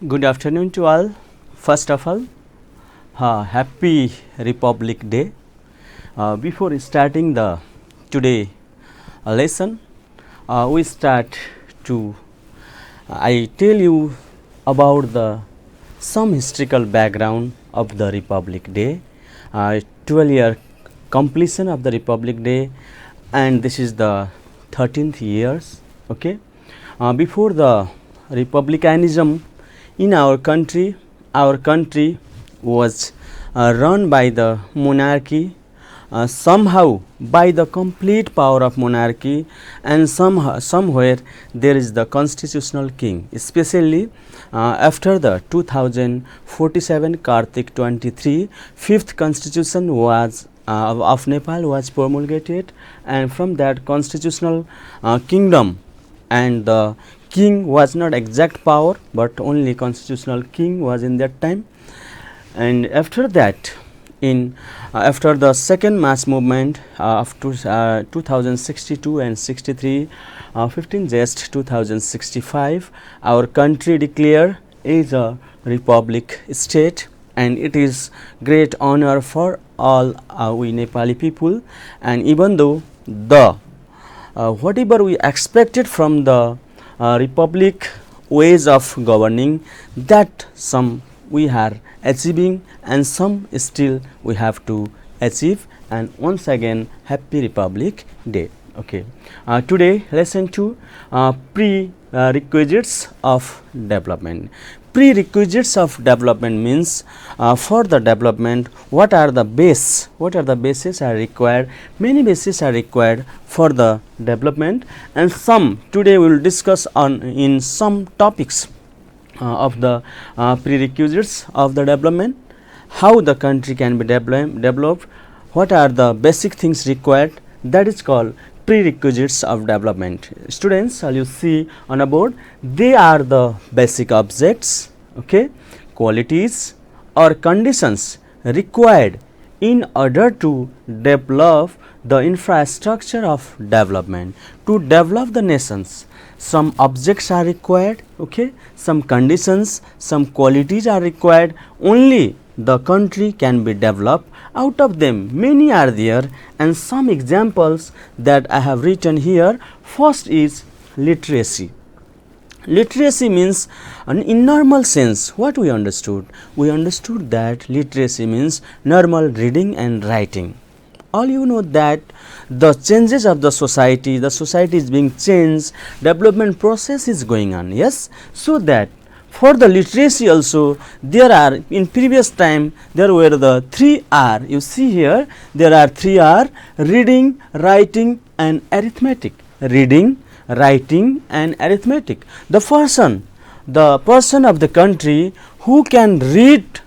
Good afternoon to all. First of all, happy Republic Day. Before starting the today lesson, we start to I tell you about the some historical background of the Republic Day. 12-year completion of the Republic Day, and this is the 13th years. Okay, before the republicanism in our country was run by the monarchy, somehow by the complete power of monarchy, and somewhere there is the constitutional king, especially after the 2047 Kartik 23 fifth constitution was of Nepal was promulgated, and from that constitutional kingdom, and the king was not exact power but only constitutional king was in that time. And after that, in after the second mass movement of 2062 and 63, 15 Just 2065, our country declared is a republic state, and it is great honor for all we Nepali people. And even though the whatever we expected from the republic ways of governing, that some we are achieving and some still we have to achieve. And once again, happy Republic Day. Okay, today lesson 2, prerequisites of development. Prerequisites of development means for the development, what are the bases are required. Many bases are required for the development, and some today we will discuss on in some topics of the prerequisites of the development, how the country can be developed, what are the basic things required, that is called prerequisites of development. Students, all you see on a board, they are the basic objects, okay, qualities or conditions required in order to develop the infrastructure of development, to develop the nations. Some objects are required, okay, some conditions, some qualities are required, only the country can be developed. Out of them many are there, and some examples that I have written here. First is literacy. Literacy means, in normal sense, what we understood? We understood that literacy means normal reading and writing. All you know that the changes of the society is being changed, development process is going on, yes. So that for the literacy also, there are, in previous time there were the 3 R. You see here there are 3 R: reading, writing and arithmetic. Reading, writing and arithmetic. The person of the country who can read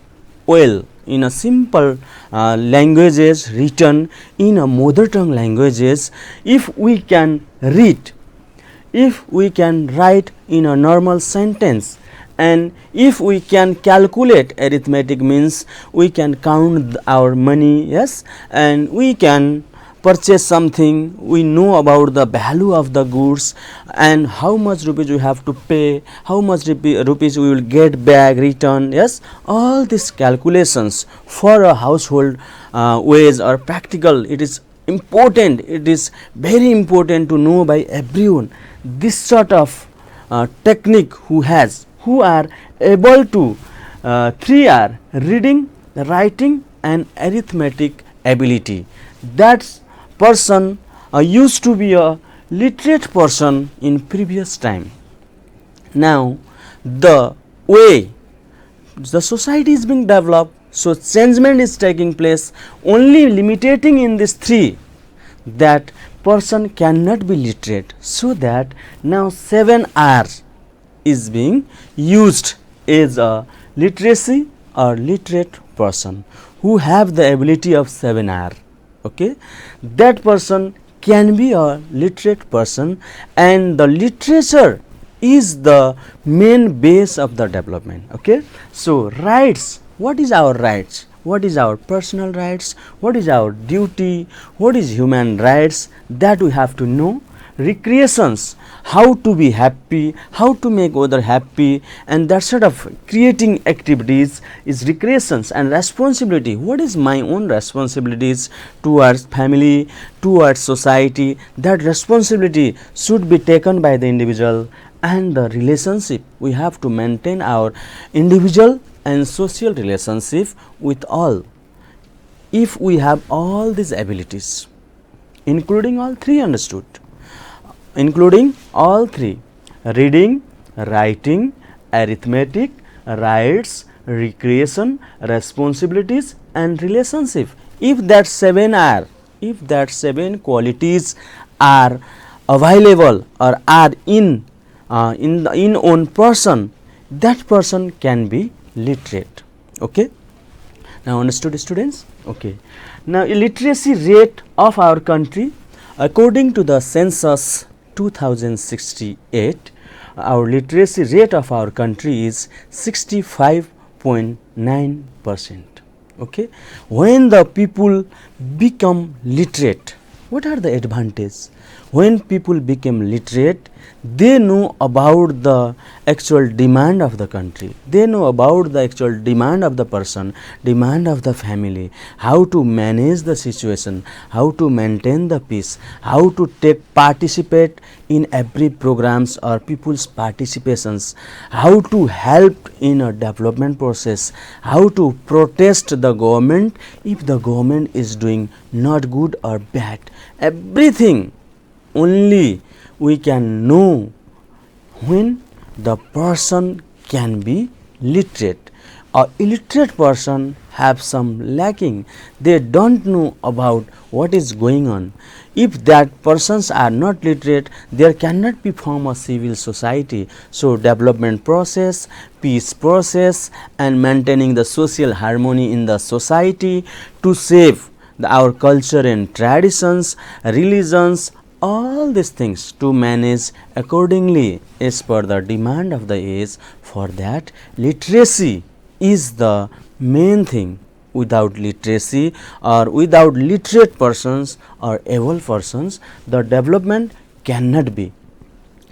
well in a simple languages, written in a mother tongue languages, if we can read, if we can write in a normal sentence, and if we can calculate, arithmetic means we can count our money, yes, and we can purchase something, we know about the value of the goods and how much rupees we have to pay, how much rupees we will get back return, yes. All these calculations for a household ways are practical. It is important, it is very important to know by everyone. This sort of technique who are able to 3 R: reading, writing and arithmetic ability, that person used to be a literate person in previous time. Now the way the society is being developed, so changement is taking place, only limiting in this 3, that person cannot be literate. So that now 7 R is being used as a literacy or literate person who have the ability of 7 R. Okay, that person can be a literate person, and the literature is the main base of the development. Okay, so rights, what is our rights? What is our personal rights? What is our duty? What is human rights? That we have to know. recreations, how to be happy, how to make other happy, and that sort of creating activities is recreations. And responsibility, what is my own responsibilities towards family, towards society, that responsibility should be taken by the individual. And the relationship, we have to maintain our individual and social relationship with all. If we have all these abilities, including all three understood, including all three: reading, writing, arithmetic, rights, recreation, responsibilities, and relationship. If that seven qualities are available or are in own person, that person can be literate. Okay. Now understood, students? Okay. Now literacy rate of our country, according to the census 2068, our literacy rate of our country is 65.9%. Okay. When the people become literate, what are the advantages? When people become literate, they know about the actual demand of the country, they know about the actual demand of the person, demand of the family, how to manage the situation, how to maintain the peace, how to participate in every programs or people's participations, how to help in a development process, how to protest the government if the government is doing not good or bad. Everything only we can know when the person can be literate. A illiterate person have some lacking, they don't know about what is going on. If that persons are not literate, there cannot be form a civil society. So development process, peace process, and maintaining the social harmony in the society to save our culture and traditions, religions, all these things to manage accordingly as per the demand of the age. For that, literacy is the main thing. Without literacy or without literate persons or able persons, the development cannot be.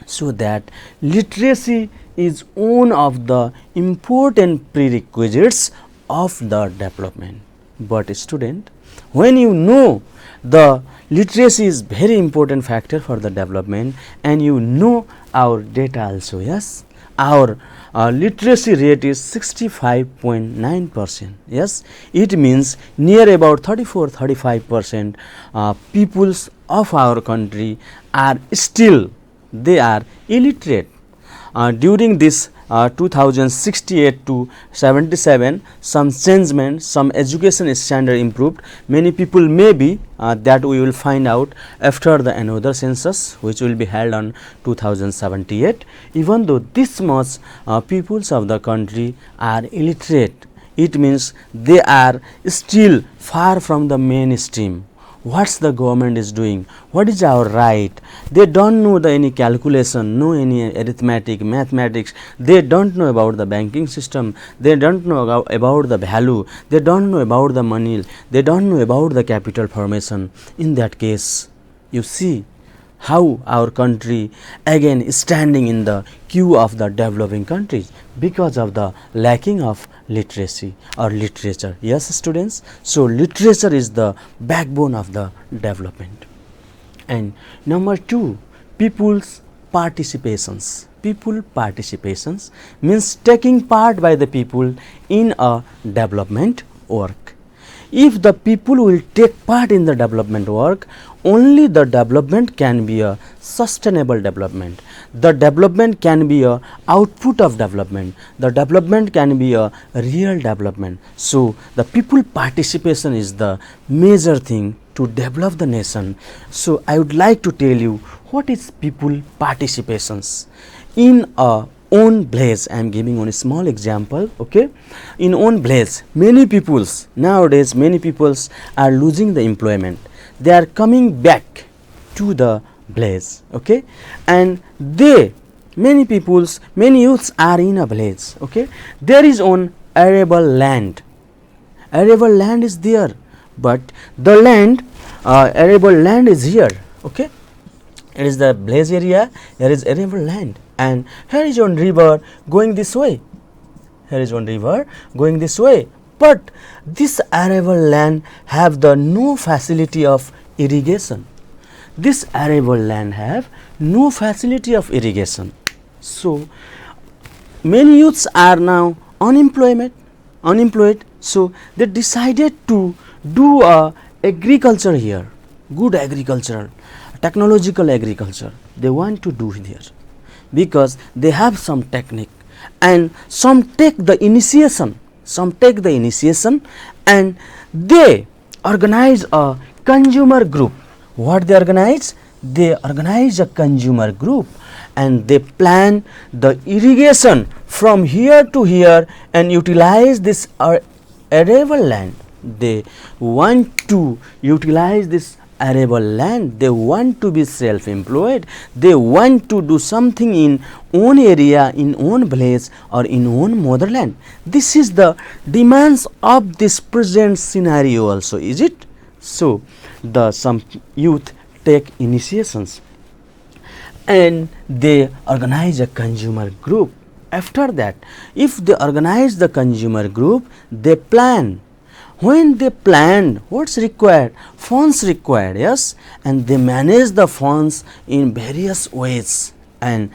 So that literacy is one of the important prerequisites of the development. But student, when you know the literacy is very important factor for the development, and you know our data also, yes, our literacy rate is 65.9%. yes, it means near about 34-35% peoples of our country are still they are illiterate. During this 2068 to 77, some changement, some education standard improved. Many people may be that we will find out after the another census, which will be held on 2078. Even though this much peoples of the country are illiterate, it means they are still far from the mainstream. What's the government is doing, what is our right, they don't know the any calculation, no any arithmetic, mathematics, they don't know about the banking system, they don't know about the value, they don't know about the money, they don't know about the capital formation. In that case, you see how our country again is standing in the queue of the developing countries because of the lacking of literacy or literature. Yes, students, so literature is the backbone of the development. And number 2, people's participations. People participations means taking part by the people in a development work. If the people will take part in the development work, only the development can be a sustainable development. The development can be a output of development. The development can be a real development. So the people participation is the major thing to develop the nation. So I would like to tell you what is people participations. In a own village, I am giving one small example. Okay, in own village, many peoples nowadays, many peoples are losing the employment. They are coming back to the village. Okay, and many peoples, many youths are in a village. Okay, there is on arable land. Arable land is there, but the land, arable land is here. Okay, It is the village area, here is arable land, and here is one river going this way. Here is one river going this way, but this arable land have the no facility of irrigation. This arable land have no facility of irrigation. So many youths are now unemployed. So they decided to do agriculture here, good agriculture, technological agriculture. They want to do here because they have some technique, and some take the initiation. And they organize a consumer group. What they organize? They organize a consumer group, and they plan the irrigation from here to here and utilize this arable land. They want to utilize this arable land. They want to be self-employed. They want to do something in own area, in own village, or in own motherland. This is the demands of this present scenario also, is it? So the some youth take initiations and they organize a consumer group. After that, if they organize the consumer group, they plan. When they plan, what's required? Funds required, yes, and they manage the funds in various ways, and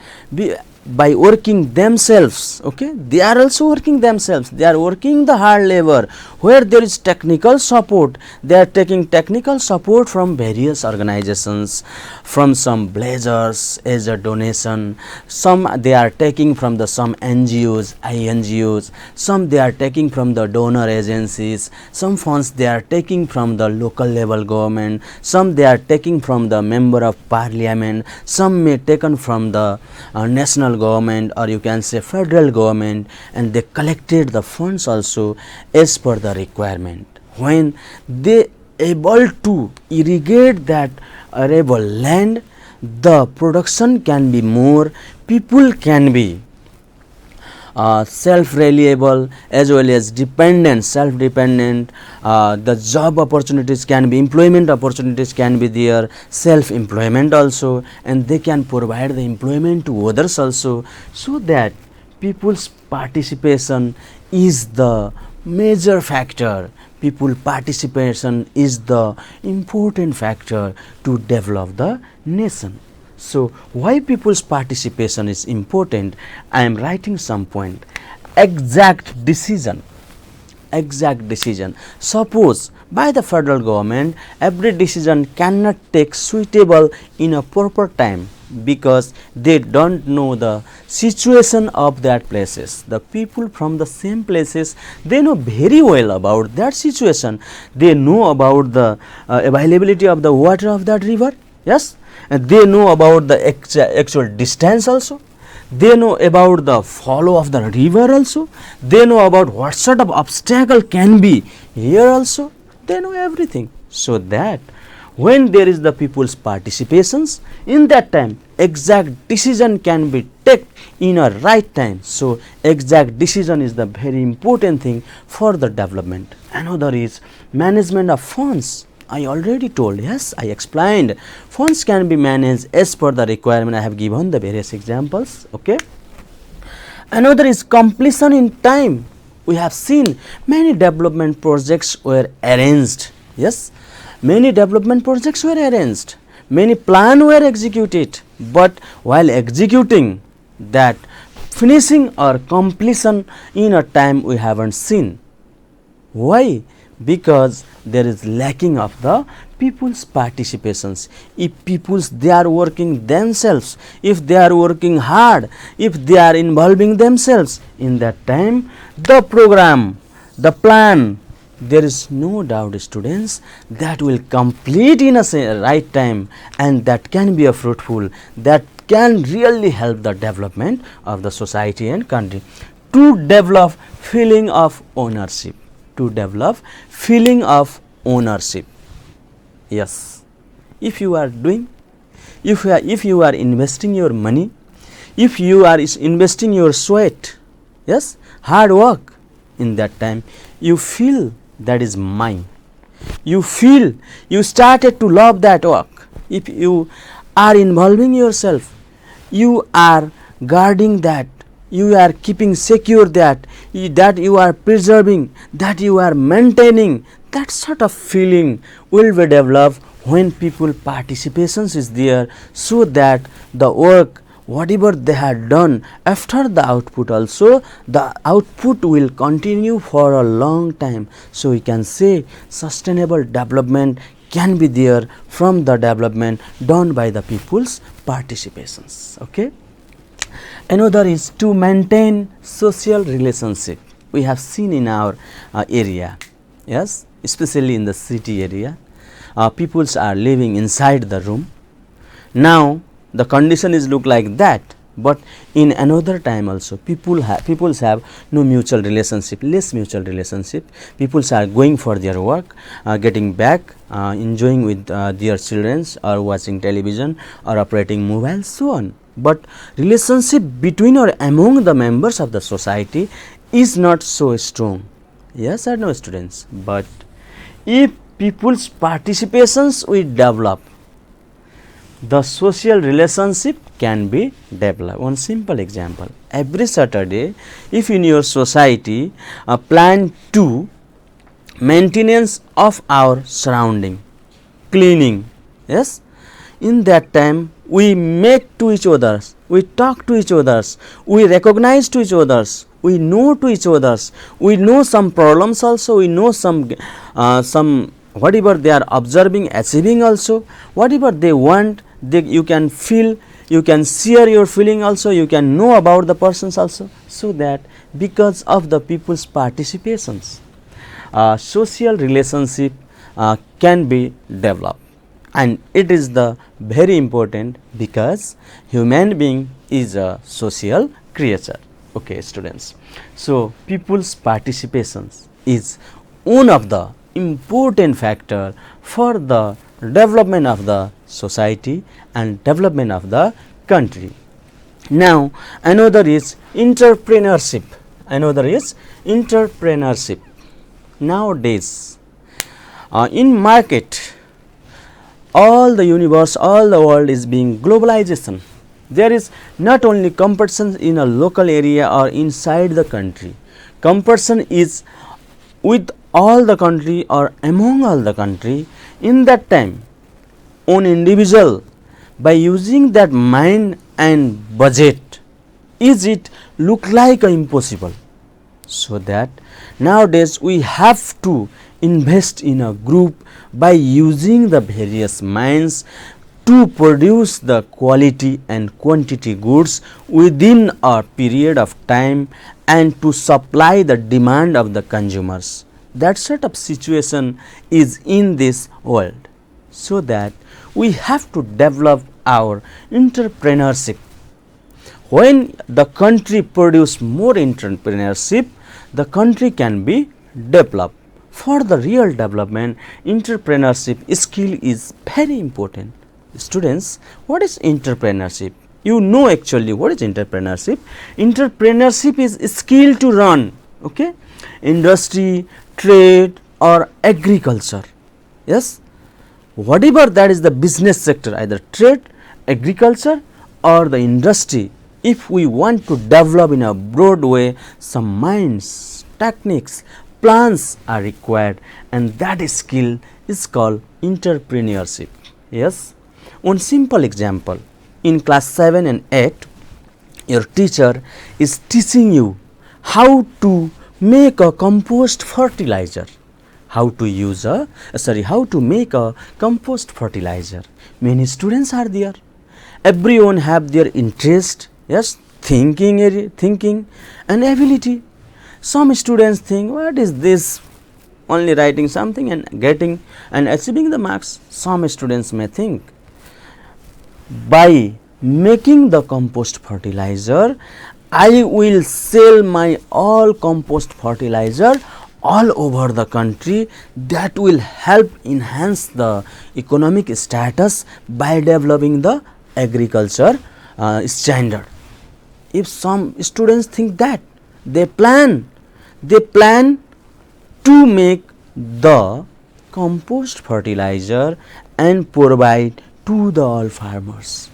by working themselves. Okay, they are also working themselves. They are working the hard labor. Where there is technical support, they are taking technical support from various organizations, from some blazers as a donation. Some they are taking from the some NGOs, INGOs. Some they are taking from the donor agencies. Some funds they are taking from the local level government. Some they are taking from the member of parliament. Some may taken from the national government, or you can say federal government, and they collected the funds also as per the requirement. When they able to irrigate that arable land, the production can be more, people can be self-reliable as well as dependent, self-dependent. The job opportunities can be, employment opportunities can be there, self-employment also, and they can provide the employment to others also, so that people's participation is the major factor. People participation is the important factor to develop the nation. So why people's participation is important? I am writing some point. Exact decision. Suppose by the federal government, every decision cannot take suitable in a proper time, because they don't know the situation of that places. The people from the same places, they know very well about that situation. They know about the availability of the water of that river, yes, and they know about the actual distance also. They know about the flow of the river also. They know about what sort of obstacle can be here also. They know everything, so that when there is the people's participations, in that time exact decision can be taken in a right time. So exact decision is the very important thing for the development. Another is management of funds. I already told, yes, I explained. Funds can be managed as per the requirement. I have given the various examples. Okay. Another is completion in time. We have seen many development projects were arranged. Yes, many development projects were arranged. Many plans were executed, but while executing that, finishing or completion in a time we haven't seen. Why? Because there is lacking of the people's participations. If peoples they are working themselves, if they are working hard, if they are involving themselves, in that time the program, the plan, there is no doubt, students, that will complete in a right time, and that can be a fruitful, that can really help the development of the society and country. To develop feeling of ownership. To develop feeling of ownership. Yes, if you are doing, if you are investing your money, if you are investing your sweat, yes, hard work, in that time you feel that is mine. You feel, you started to love that work. If you are involving yourself, you are guarding that, you are keeping secure that, that you are preserving, that you are maintaining, that sort of feeling will be developed when people participations is there, so that the work whatever they had done after the output also, the output will continue for a long time. So we can say sustainable development can be there from the development done by the people's participations. Okay. Another is to maintain social relationship. We have seen in our area, yes, especially in the city area, peoples are living inside the room. Now the condition is look like that, but in another time also peoples have no mutual relationship, less mutual relationship. Peoples are going for their work, getting back, enjoying with their children, or watching television, or operating mobile, so on. But relationship between or among the members of the society is not so strong. Yes or no, students? But if people's participations will develop, the social relationship can be developed. One simple example: every Saturday, if in your society plan to maintenance of our surrounding, cleaning, yes, in that time we make to each others, we talk to each others, we recognize to each others, we know to each others, we know some problems also, we know some whatever they are observing, achieving also, whatever they want, you can feel, you can share your feeling also, you can know about the persons also. So that because of the people's participations, social relationship can be developed, and it is the very important, because human being is a social creature. Okay, students. So people's participations is one of the important factor for the development of the society and development of the country. Now another is entrepreneurship. Another is entrepreneurship. Nowadays in market, all the universe, all the world is being globalization. There is not only competition in a local area or inside the country, competition is with all the country or among all the country. In that time, on individual, by using that mind and budget, is it look like impossible? So that nowadays we have to invest in a group by using the various minds to produce the quality and quantity goods within a period of time and to supply the demand of the consumers. That sort of situation is in this world. So that we have to develop our entrepreneurship. When the country produce more entrepreneurship, the country can be developed. For the real development, entrepreneurship skill is very important. Students, what is entrepreneurship? You know actually what is entrepreneurship. Entrepreneurship is skill to run, okay, industry, trade or agriculture. Yes, whatever that is the business sector, either trade, agriculture or the industry. If we want to develop in a broad way, some minds, techniques, plans are required, and that skill is called entrepreneurship. Yes, one simple example: in class 7 and 8, your teacher is teaching you how to make a compost fertilizer, how to use a how to make a compost fertilizer. Many students are there, everyone have their interest, yes, thinking and ability. Some students think, what is this, only writing something and getting and achieving the marks. Some students may think, by making the compost fertilizer, I will sell my all compost fertilizer all over the country. That will help enhance the economic status by developing the agriculture standard. If some students think that, they plan to make the compost fertilizer and provide to the all farmers.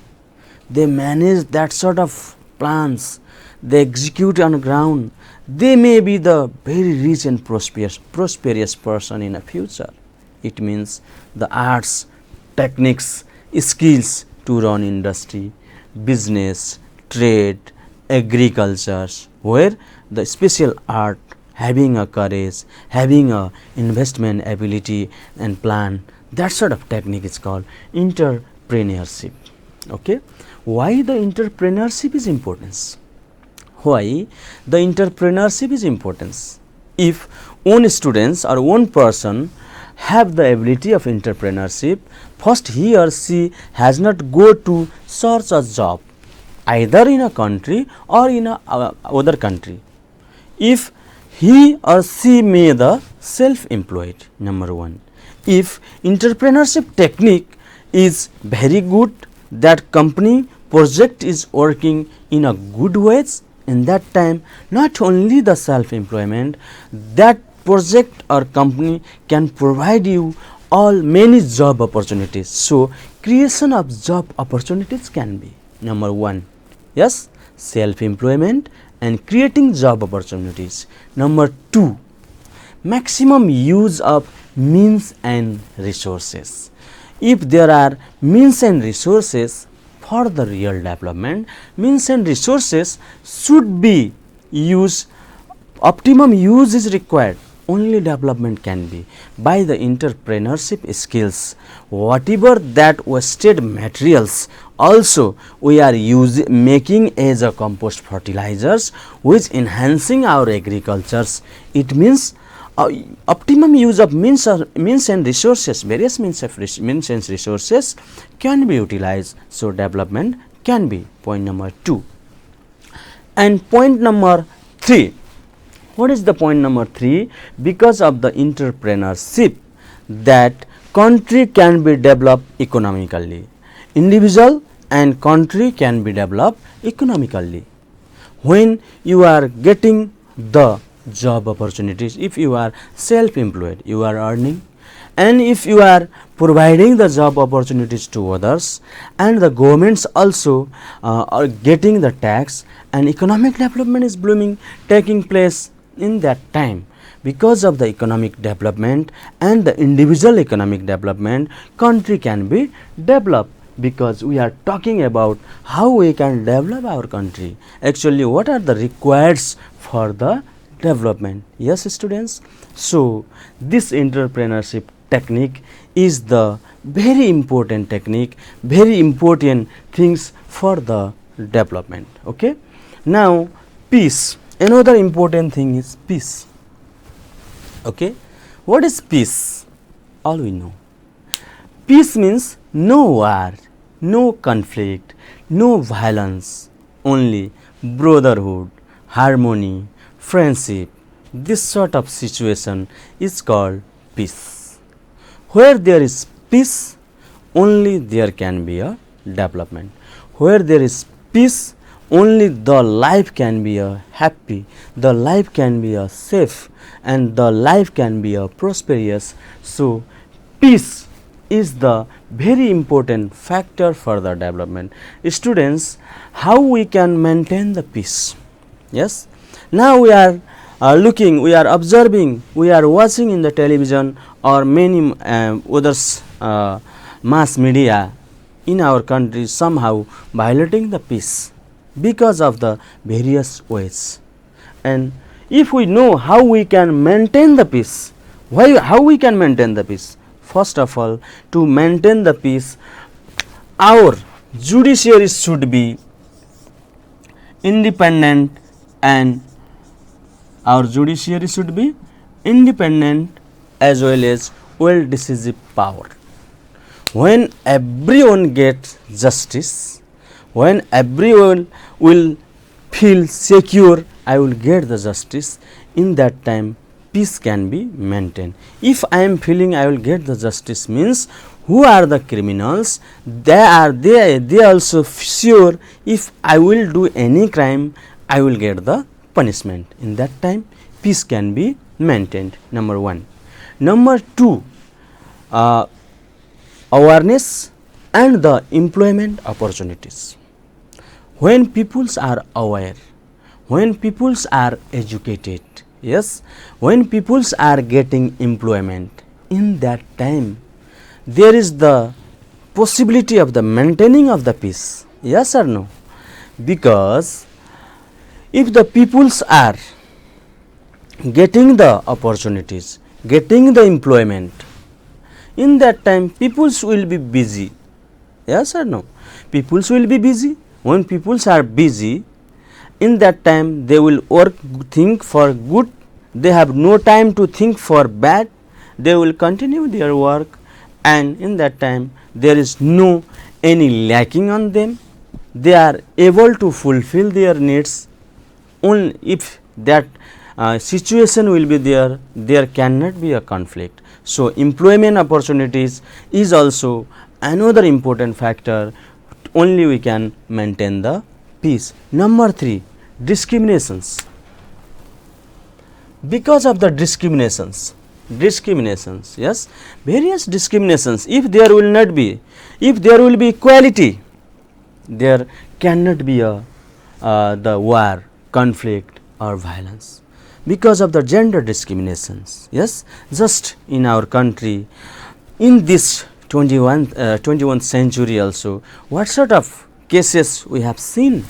They manage that sort of plans, they execute on ground. They may be the very rich and prosperous person in the future. It means the arts, techniques, skills to run industry, business, trade, agriculture, where the special art, having a courage, having a investment ability and plan, that sort of technique is called entrepreneurship. Okay, why the entrepreneurship is importance? Why the entrepreneurship is importance? If one students or one person have the ability of entrepreneurship, first he or she has not go to search a job either in a country or in a other country. If he or she may the self-employed, number one. If entrepreneurship technique is very good, that company project is working in a good ways, in that time not only the self-employment, that project or company can provide you all many job opportunities. So, creation of job opportunities can be number one. Yes, self-employment and creating job opportunities. Number two, maximum use of means and resources. If there are means and resources for the real development, means and resources should be used, optimum use is required, only development can be by the entrepreneurship skills. Whatever that wasted materials also we are making as a compost fertilizers, which enhancing our agricultures. It means optimum use of means and resources, various means and resources can be utilized. So, development can be point number 2. And point number 3, what is the point number 3? Because of the entrepreneurship, that country can be developed economically, individual and country can be developed economically. When you are getting the job opportunities, if you are self-employed, you are earning, and if you are providing the job opportunities to others, and the governments also are getting the tax, and economic development is blooming, taking place in that time. Because of the economic development and the individual economic development, country can be developed. Because we are talking about how we can develop our country, actually what are the requirements for the development. Yes, students. So, this entrepreneurship technique is the very important technique, very important things for the development. Okay. Now, peace. Another important thing is peace. Okay. What is peace? All we know. Peace means no war, no conflict, no violence, only brotherhood, harmony, friendship. This sort of situation is called peace. Where there is peace, only there can be a development. Where there is peace, only the life can be a happy, the life can be a safe, and the life can be a prosperous. So, peace is the very important factor for the development. Students, how we can maintain the peace? Yes. Now we are looking, we are observing, we are watching in the television or many others mass media in our country somehow violating the peace because of the various ways. And if we know how we can maintain the peace, how we can maintain the peace? First of all, to maintain the peace, our judiciary should be independent, and our judiciary should be independent as well as well decisive power. When everyone gets justice, when everyone will feel secure, I will get the justice, in that time peace can be maintained. If I am feeling I will get the justice, means who are the criminals, they also sure if I will do any crime I will get the punishment. In that time peace can be maintained, number 1. Number 2, awareness and the employment opportunities. When peoples are aware, when peoples are educated, yes, when peoples are getting employment, in that time there is the possibility of the maintaining of the peace, yes or no? Because if the peoples are getting the opportunities, getting the employment, in that time peoples will be busy, yes or no? Peoples will be busy. When peoples are busy, in that time they will work, think for good, they have no time to think for bad, they will continue their work, and in that time there is no any lacking on them, they are able to fulfill their needs. Only if that situation will be there, there cannot be a conflict. So, employment opportunities is also another important factor, only we can maintain the peace. Number 3, discriminations. Because of the discriminations, yes, various discriminations, if there will not be, if there will be equality, there cannot be a the war, conflict or violence. Because of the gender discriminations, yes, just in our country, in this 21st century also, what sort of cases we have seen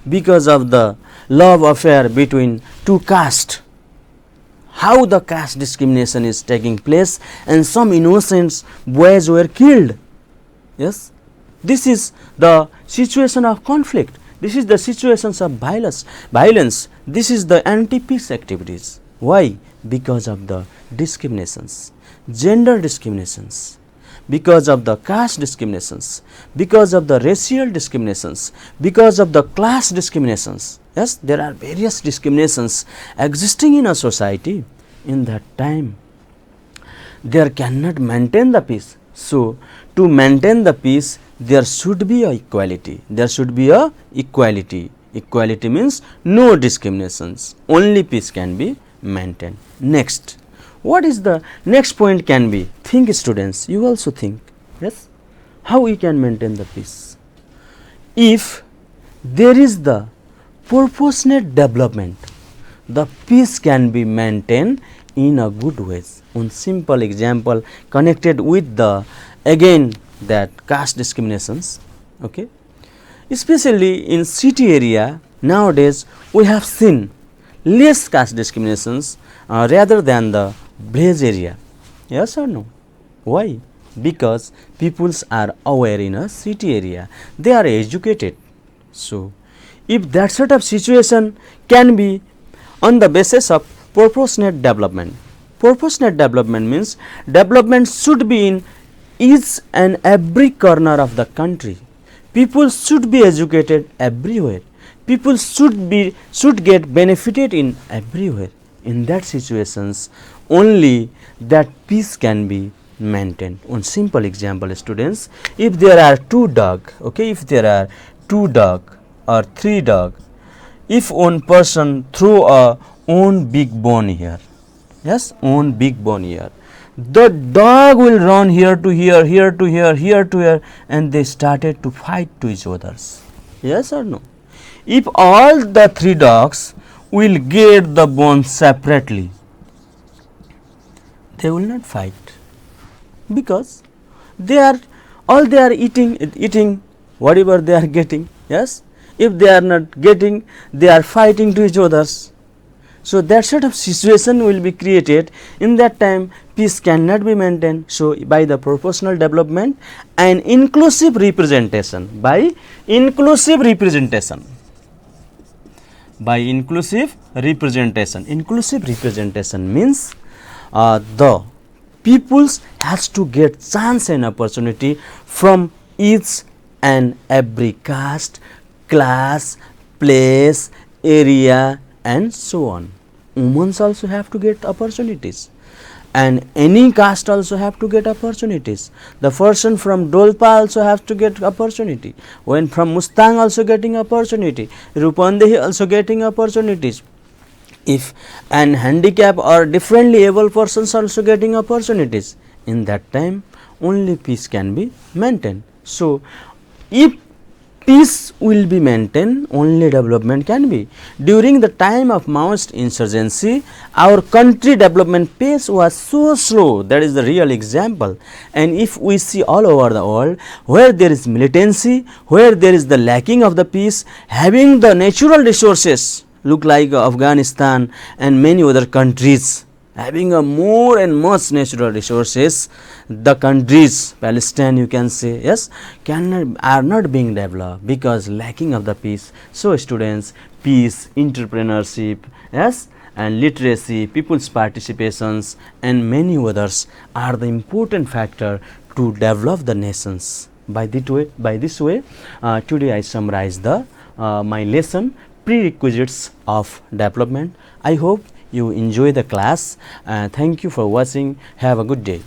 because of the love affair between two castes, how the caste discrimination is taking place, and some innocent boys were killed. Yes, this is the situation of conflict, this is the situations of violence, this is the anti-peace activities. Why? Because of the discriminations, gender discriminations, because of the caste discriminations, because of the racial discriminations, because of the class discriminations. Yes, there are various discriminations existing in a society. In that time, there cannot maintain the peace. So, to maintain the peace, there should be a equality. There should be a equality. Equality means no discriminations. Only peace can be maintained. Next, what is the next point can be? Think, students. You also think. Yes, how we can maintain the peace? If there is the proportionate development, the peace can be maintained in a good ways. One simple example connected with the again that caste discriminations. Okay, especially in city area nowadays we have seen less caste discriminations rather than the village area. Yes or no? Why? Because peoples are aware in a city area, they are educated. So, if that sort of situation can be on the basis of proportionate development. Proportionate development means development should be in each and every corner of the country. People should be educated everywhere. People should get benefited in everywhere. In that situations, only that peace can be maintained. One simple example, students, if there are two dogs, okay, if there are two dogs or three dogs, if one person throw a own big bone here, yes, own big bone here, the dog will run here to here, here to here, here to here, and they started to fight to each others. Yes or no? If all the three dogs will get the bone separately, they will not fight, because they are eating whatever they are getting. Yes, if they are not getting, they are fighting to each others. So, that sort of situation will be created. In that time, peace cannot be maintained. So, by the proportional development and inclusive representation, by inclusive representation, inclusive representation means the peoples has to get chance and opportunity from each and every caste, class, place, area, and so on. Women also have to get opportunities, and any caste also have to get opportunities. The person from Dolpa also has to get opportunity. When from Mustang also getting opportunity, Rupandehi also getting opportunities. If an handicap or differently able persons also getting opportunities, in that time only peace can be maintained. So, if peace will be maintained, only development can be. During the time of Maoist insurgency, our country development pace was so slow, that is the real example. And if we see all over the world, where there is militancy, where there is the lacking of the peace, having the natural resources, look like Afghanistan and many other countries, having a more and much natural resources, the countries, Palestine you can say, yes, are not being developed because lacking of the peace. So students, peace, entrepreneurship, yes, and literacy, people's participations and many others are the important factor to develop the nations. By this way, today I summarize the my lesson, prerequisites of development. I hope you enjoy the class. Thank you for watching. Have a good day.